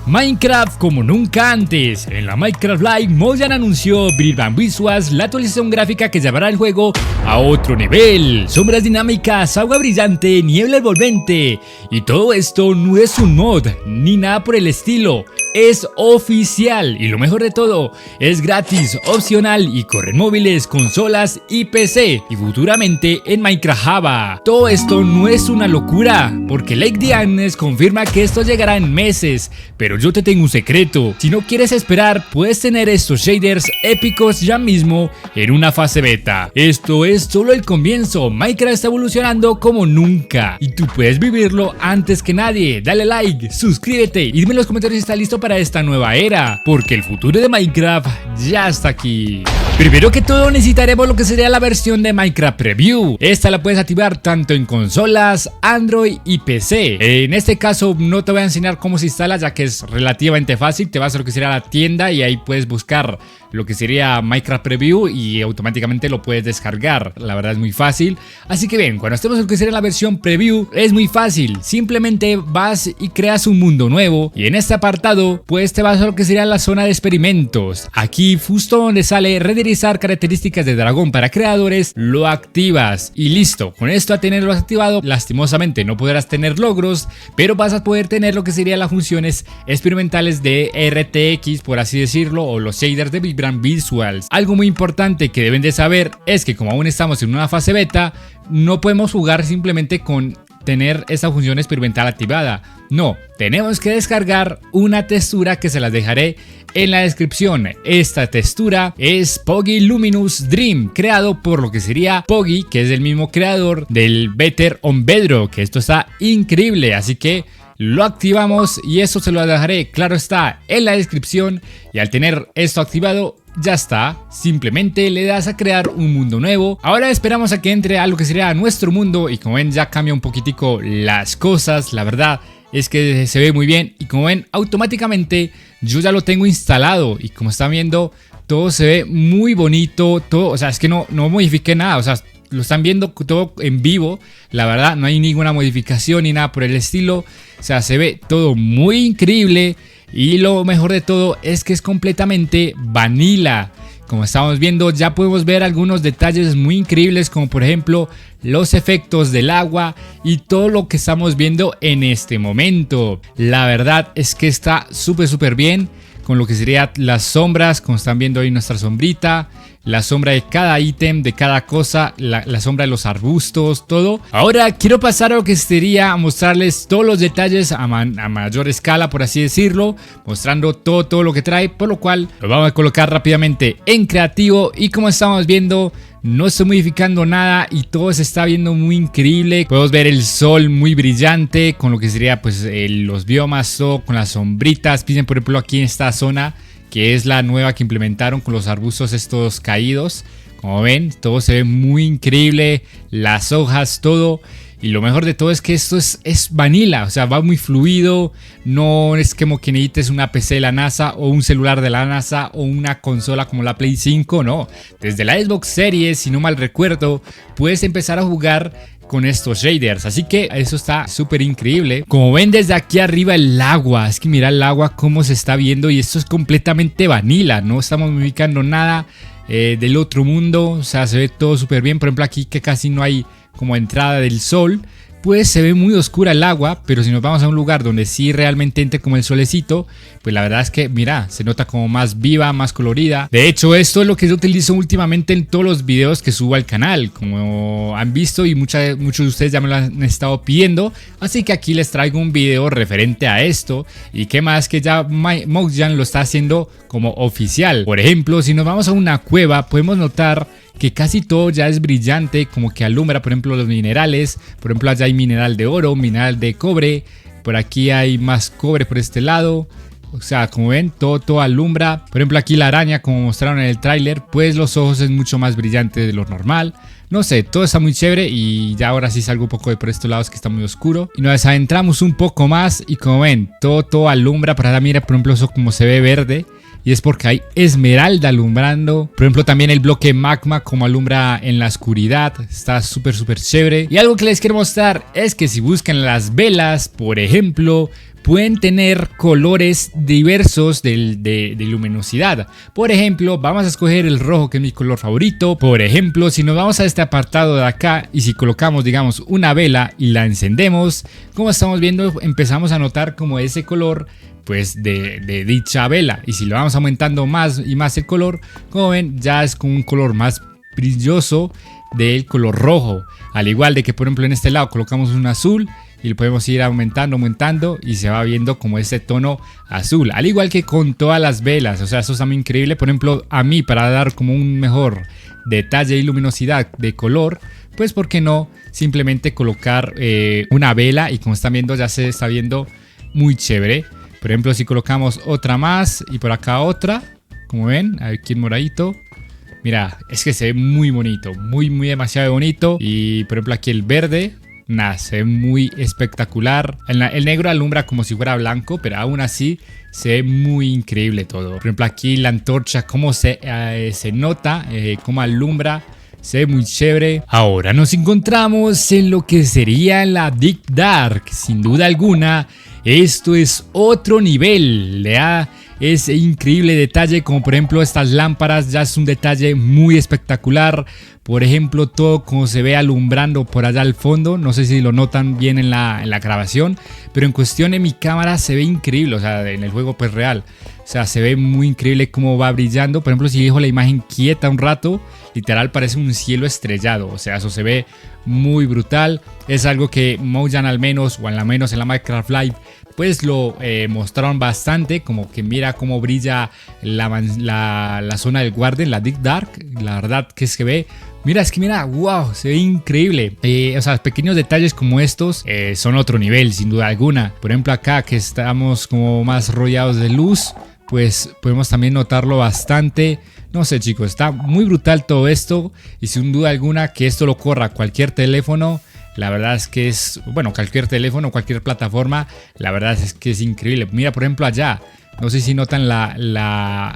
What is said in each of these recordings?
Minecraft como nunca antes. En la Minecraft Live, Mojang anunció Brilliant Visuals, la actualización gráfica que llevará el juego a otro nivel. Sombras dinámicas, agua brillante, niebla envolvente. Y todo esto no es un mod, ni nada por el estilo. Es oficial y lo mejor de todo, es gratis, opcional y corre en móviles, consolas y PC y futuramente en Minecraft Java. Todo esto no es una locura, porque Lake Dianes confirma que esto llegará en meses, pero yo te tengo un secreto. Si no quieres esperar, puedes tener estos shaders épicos ya mismo en una fase beta. Esto es solo el comienzo, Minecraft está evolucionando como nunca y tú puedes vivirlo antes que nadie. Dale like, suscríbete y dime en los comentarios si estás listo para esta nueva era, porque el futuro de Minecraft ya está aquí. Primero que todo necesitaremos lo que sería la versión de Minecraft Preview. Esta la puedes activar tanto en consolas, Android y PC. En este caso no te voy a enseñar cómo se instala, ya que es relativamente fácil. Te vas a lo que sería la tienda y ahí puedes buscar lo que sería Minecraft Preview y automáticamente lo puedes descargar. La verdad es muy fácil. Así que bien, cuando estemos en lo que sería la versión Preview es muy fácil. Simplemente vas y creas un mundo nuevo y en este apartado pues te vas a lo que sería la zona de experimentos. Aquí justo donde sale renderizar características de dragón para creadores, lo activas y listo. Con esto a tenerlo activado, lastimosamente no podrás tener logros, pero vas a poder tener lo que serían las funciones experimentales de RTX, por así decirlo, o los shaders de Brilliant Visuals. Algo muy importante que deben de saber es que como aún estamos en una fase beta, no podemos jugar simplemente con tener esta función experimental activada. No, tenemos que descargar una textura que se las dejaré en la descripción. Esta textura es Poggy Luminous Dream, creado por lo que sería Poggy, que es el mismo creador del Better on Bedrock, que esto está increíble, así que lo activamos y eso se lo dejaré, claro está, en la descripción. Y al tener esto activado, ya está, simplemente le das a crear un mundo nuevo. Ahora esperamos a que entre a lo que sería nuestro mundo y como ven ya cambia un poquitico las cosas, la verdad es que se ve muy bien y como ven automáticamente yo ya lo tengo instalado y como están viendo todo se ve muy bonito, todo, o sea es que no modifiqué nada, o sea lo están viendo todo en vivo, la verdad no hay ninguna modificación ni nada por el estilo, o sea se ve todo muy increíble y lo mejor de todo es que es completamente vanilla. Como estamos viendo ya podemos ver algunos detalles muy increíbles como por ejemplo los efectos del agua y todo lo que estamos viendo en este momento. La verdad es que está súper bien con lo que serían las sombras, como están viendo ahí nuestra sombrita, la sombra de cada ítem, de cada cosa, la sombra de los arbustos, todo. Ahora quiero pasar a lo que sería mostrarles todos los detalles a mayor escala, por así decirlo, mostrando todo lo que trae, por lo cual lo vamos a colocar rápidamente en creativo y como estamos viendo no estoy modificando nada y todo se está viendo muy increíble. Podemos ver el sol muy brillante con lo que sería pues los biomas, todo con las sombritas. Piensen por ejemplo aquí en esta zona que es la nueva que implementaron con los arbustos estos caídos. Como ven, todo se ve muy increíble, las hojas, todo. Y lo mejor de todo es que esto es vanilla, o sea, va muy fluido. No es como que necesites una PC de la NASA o un celular de la NASA o una consola como la Play 5, no. Desde la Xbox Series, si no mal recuerdo, puedes empezar a jugar con estos shaders, así que eso está súper increíble. Como ven desde aquí arriba el agua, es que mira el agua cómo se está viendo y esto es completamente vanilla, no estamos modificando nada del otro mundo, o sea se ve todo súper bien. Por ejemplo aquí que casi no hay como entrada del sol, pues se ve muy oscura el agua, pero si nos vamos a un lugar donde sí realmente entre como el solecito, pues la verdad es que mira, se nota como más viva, más colorida. De hecho esto es lo que yo utilizo últimamente en todos los videos que subo al canal, como han visto y muchos de ustedes ya me lo han estado pidiendo, así que aquí les traigo un video referente a esto y qué más que ya Mojang lo está haciendo como oficial. Por ejemplo, si nos vamos a una cueva podemos notar que casi todo ya es brillante, como que alumbra, por ejemplo los minerales, por ejemplo allá hay mineral de oro, mineral de cobre, por aquí hay más cobre por este lado, o sea como ven todo alumbra. Por ejemplo aquí la araña como mostraron en el tráiler, pues los ojos es mucho más brillante de lo normal. No sé, todo está muy chévere y ya ahora sí salgo un poco de por estos lados que está muy oscuro. Y nos adentramos un poco más y como ven, todo alumbra. Para mira, por ejemplo, eso como se ve verde. Y es porque hay esmeralda alumbrando. Por ejemplo, también el bloque magma como alumbra en la oscuridad. Está súper chévere. Y algo que les quiero mostrar es que si buscan las velas, por ejemplo, pueden tener colores diversos de luminosidad. Por ejemplo, vamos a escoger el rojo, que es mi color favorito. Por ejemplo, si nos vamos a este apartado de acá y si colocamos, digamos, una vela y la encendemos, como estamos viendo, empezamos a notar como ese color pues de dicha vela. Y si lo vamos aumentando más y más el color, como ven, ya es con un color más brilloso del color rojo. Al igual de que, por ejemplo, en este lado colocamos un azul y lo podemos ir aumentando y se va viendo como ese tono azul. Al igual que con todas las velas, o sea, eso es también increíble. Por ejemplo, a mí, para dar como un mejor detalle y luminosidad de color, pues ¿por qué no simplemente colocar una vela? Y como están viendo, ya se está viendo muy chévere. Por ejemplo, si colocamos otra más y por acá otra, como ven, aquí en moradito, mira, es que se ve muy bonito, muy demasiado bonito. Y por ejemplo aquí el verde, nada, se ve muy espectacular. El negro alumbra como si fuera blanco, pero aún así se ve muy increíble todo. Por ejemplo aquí la antorcha, cómo se nota, cómo alumbra. Se ve muy chévere. Ahora nos encontramos en lo que sería la Deep Dark. Sin duda alguna, esto es otro nivel. Le da ese increíble detalle, como por ejemplo estas lámparas, ya es un detalle muy espectacular. Por ejemplo, todo como se ve alumbrando por allá al fondo. No sé si lo notan bien en la grabación, pero en cuestión de mi cámara se ve increíble. O sea, en el juego pues real. O sea, se ve muy increíble cómo va brillando. Por ejemplo, si dejo la imagen quieta un rato, literal parece un cielo estrellado. O sea, eso se ve muy brutal. Es algo que Mojang al menos, o al menos en la Minecraft Live, pues lo mostraron bastante. Como que mira cómo brilla la zona del Garden, la Deep Dark. La verdad que es que ve... Mira, es que mira, wow, se ve increíble. O sea, pequeños detalles como estos son otro nivel, sin duda alguna. Por ejemplo, acá que estamos como más rodeados de luz, pues podemos también notarlo bastante. No sé, chicos, está muy brutal todo esto. Y sin duda alguna que esto lo corra cualquier teléfono, la verdad es que es, bueno, cualquier teléfono, cualquier plataforma, la verdad es que es increíble. Mira, por ejemplo, allá. No sé si notan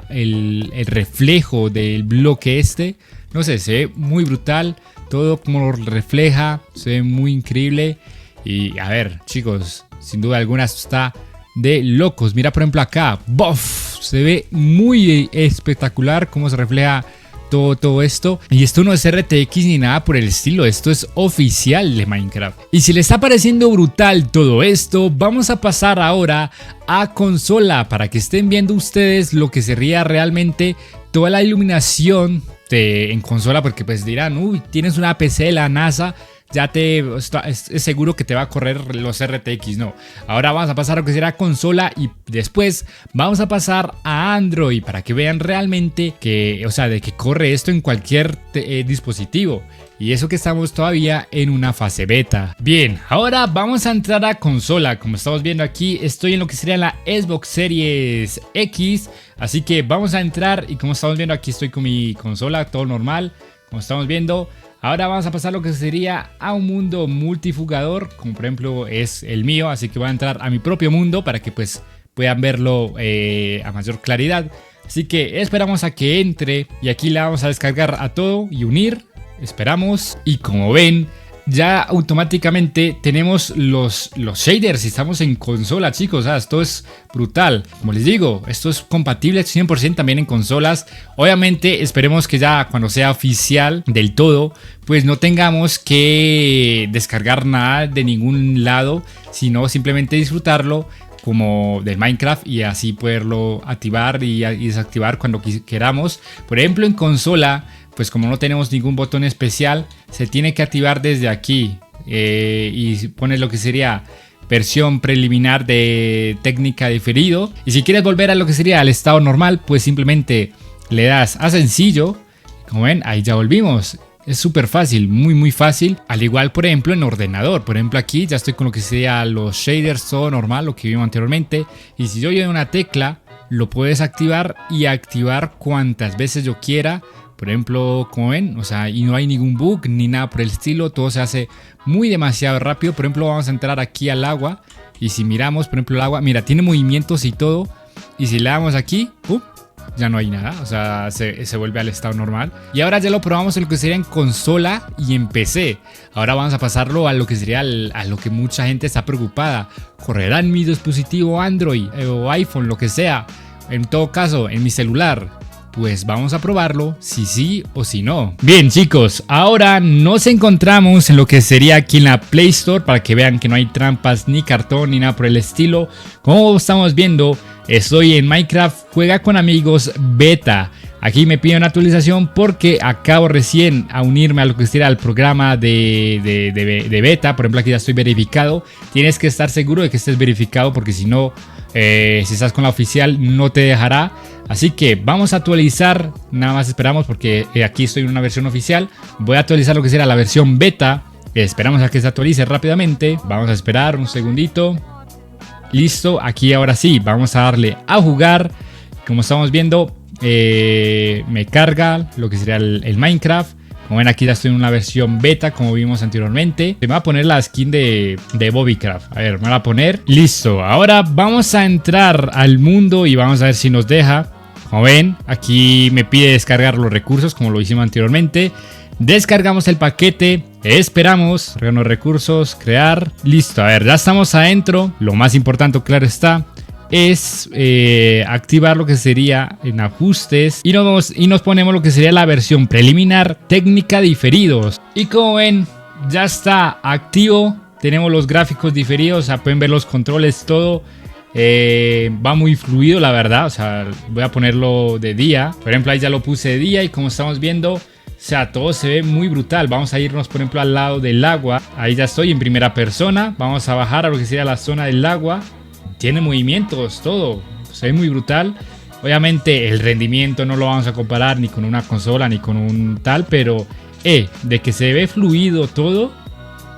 el reflejo del bloque este. No sé, se ve muy brutal. Todo como lo refleja. Se ve muy increíble. Y a ver, chicos, sin duda alguna esto está de locos. Mira, por ejemplo, acá. ¡Bof! Se ve muy espectacular cómo se refleja todo esto. Y esto no es RTX ni nada por el estilo, esto es oficial de Minecraft. Y si les está pareciendo brutal todo esto, vamos a pasar ahora a consola para que estén viendo ustedes lo que sería realmente toda la iluminación en consola, porque pues dirán, uy, tienes una PC de la NASA, ya es seguro que te va a correr los RTX. No, ahora vamos a pasar a lo que será consola y después vamos a pasar a Android para que vean realmente que, o sea, de que corre esto en cualquier dispositivo. Y eso que estamos todavía en una fase beta. Bien, ahora vamos a entrar a consola. Como estamos viendo aquí, estoy en lo que sería la Xbox Series X. Así que vamos a entrar y como estamos viendo aquí estoy con mi consola, todo normal. Como estamos viendo, ahora vamos a pasar lo que sería a un mundo multijugador, como por ejemplo es el mío. Así que voy a entrar a mi propio mundo para que pues puedan verlo a mayor claridad. Así que esperamos a que entre y aquí le vamos a descargar a todo y unir. Esperamos y como ven ya automáticamente tenemos los shaders y estamos en consola, chicos. O sea, esto es brutal. Como les digo, esto es compatible 100% también en consolas. Obviamente esperemos que ya cuando sea oficial del todo pues no tengamos que descargar nada de ningún lado, sino simplemente disfrutarlo como del Minecraft y así poderlo activar y desactivar cuando queramos. Por ejemplo, en consola, pues como no tenemos ningún botón especial, se tiene que activar desde aquí y pone lo que sería versión preliminar de técnica diferido. Y si quieres volver a lo que sería al estado normal, pues simplemente le das a sencillo. Como ven, ahí ya volvimos. Es súper fácil, muy fácil. Al igual, por ejemplo, en ordenador. Por ejemplo, aquí ya estoy con lo que sería los shaders, todo normal, lo que vimos anteriormente. Y si yo doy una tecla, lo puedo desactivar y activar cuantas veces yo quiera. Por ejemplo, como ven, o sea, y no hay ningún bug ni nada por el estilo. Todo se hace demasiado rápido. Por ejemplo, vamos a entrar aquí al agua. Y si miramos, por ejemplo, el agua, mira, tiene movimientos y todo. Y si le damos aquí, ya no hay nada, o sea, se vuelve al estado normal. Y ahora ya lo probamos en lo que sería en consola y en PC. Ahora vamos a pasarlo a lo que sería a lo que mucha gente está preocupada. ¿Correrá en mi dispositivo Android o iPhone, lo que sea? En todo caso, en mi celular. Pues vamos a probarlo, si sí o si no. Bien chicos, ahora nos encontramos en lo que sería aquí en la Play Store, para que vean que no hay trampas ni cartón ni nada por el estilo. Como estamos viendo, estoy en Minecraft Juega con Amigos Beta. Aquí me pide una actualización porque acabo recién a unirme a lo que sería el programa de beta. Por ejemplo, aquí ya estoy verificado. Tienes que estar seguro de que estés verificado, porque si no, si estás con la oficial no te dejará. Así que vamos a actualizar, nada más esperamos porque aquí estoy en una versión oficial. Voy a actualizar lo que será la versión beta. Esperamos a que se actualice rápidamente. Vamos a esperar un segundito. Listo, aquí ahora sí, vamos a darle a jugar. Como estamos viendo, me carga lo que sería el Minecraft. Como ven, aquí ya estoy en una versión beta, como vimos anteriormente. Me va a poner la skin de Bobbycraft. A ver, me va a poner. Listo, ahora vamos a entrar al mundo y vamos a ver si nos deja. Como ven, aquí me pide descargar los recursos, como lo hicimos anteriormente. Descargamos el paquete, esperamos, cargar los recursos, crear. Listo, a ver, ya estamos adentro. Lo más importante, claro está, es activar lo que sería en ajustes y nos ponemos lo que sería la versión preliminar técnica diferidos. Y como ven, ya está activo. Tenemos los gráficos diferidos, o sea, pueden ver los controles, todo. Va muy fluido, la verdad. O sea, voy a ponerlo de día. Por ejemplo, ahí ya lo puse de día y como estamos viendo, o sea, todo se ve muy brutal. Vamos a irnos, por ejemplo, al lado del agua. Ahí ya estoy en primera persona. Vamos a bajar a lo que sería la zona del agua. Tiene movimientos, todo. Se ve muy brutal. Obviamente el rendimiento no lo vamos a comparar ni con una consola ni con un tal. Pero de que se ve fluido todo.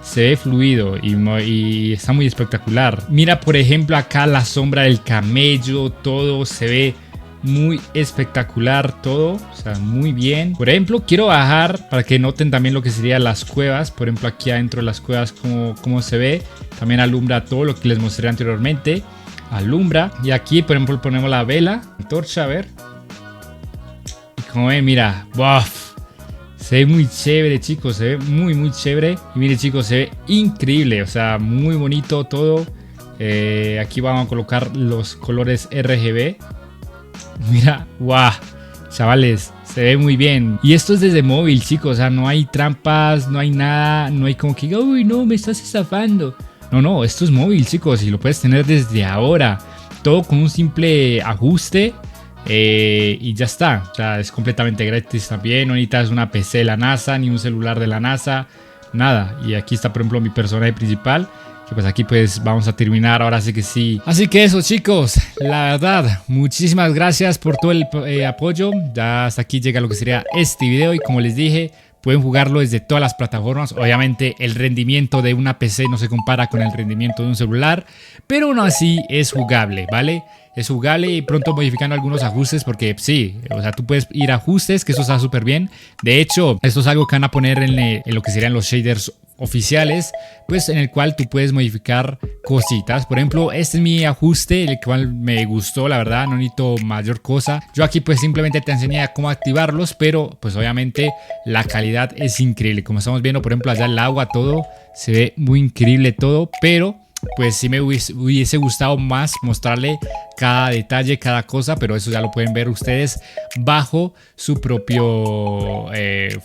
Se ve fluido y está muy espectacular. Mira, por ejemplo, acá la sombra del camello. Todo se ve muy espectacular, todo, o sea, muy bien. Por ejemplo, quiero bajar para que noten también lo que serían las cuevas. Por ejemplo, aquí adentro de las cuevas cómo se ve. También alumbra todo lo que les mostré anteriormente. Alumbra. Y aquí, por ejemplo, ponemos la vela, antorcha, a ver. Y como ven, mira, ¡buff! Se ve muy chévere, chicos, se ve muy chévere. Y miren, chicos, se ve increíble, o sea, muy bonito todo. Aquí vamos a colocar los colores RGB. Mira, guau, chavales, se ve muy bien. Y esto es desde móvil, chicos, o sea, no hay trampas, no hay nada, no hay como que, uy, no, me estás estafando. No, esto es móvil, chicos, y lo puedes tener desde ahora. Todo con un simple ajuste. Y ya está, o sea, es completamente gratis también. No necesitas una PC de la NASA ni un celular de la NASA, nada. Y aquí está, por ejemplo, mi personaje principal, que pues aquí pues vamos a terminar, ahora sí que sí. Así que eso, chicos, la verdad, muchísimas gracias por todo el apoyo. Ya hasta aquí llega lo que sería este video y como les dije, pueden jugarlo desde todas las plataformas. Obviamente el rendimiento de una PC no se compara con el rendimiento de un celular, pero aún así es jugable, ¿vale? Es jugable y pronto modificando algunos ajustes porque sí, o sea, tú puedes ir a ajustes, que eso está súper bien. De hecho, esto es algo que van a poner en lo que serían los shaders oficiales, pues en el cual tú puedes modificar cositas. Por ejemplo, este es mi ajuste, el cual me gustó, la verdad, no necesito mayor cosa. Yo aquí pues simplemente te enseñé cómo activarlos, pero pues obviamente la calidad es increíble. Como estamos viendo, por ejemplo, allá el agua, todo se ve muy increíble todo, pero pues sí me hubiese gustado más mostrarle cada detalle, cada cosa, pero eso ya lo pueden ver ustedes bajo su propio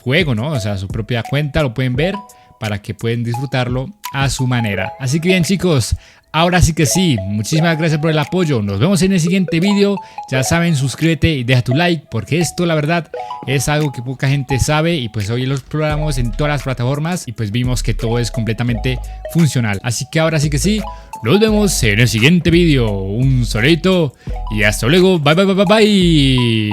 juego, ¿no? O sea, su propia cuenta lo pueden ver para que puedan disfrutarlo a su manera. Así que bien, chicos, ahora sí que sí, muchísimas gracias por el apoyo. Nos vemos en el siguiente video. Ya saben, suscríbete y deja tu like, porque esto la verdad es algo que poca gente sabe y pues hoy lo exploramos en todas las plataformas y pues vimos que todo es completamente funcional. Así que ahora sí que sí, nos vemos en el siguiente video. Un saludito y hasta luego. Bye.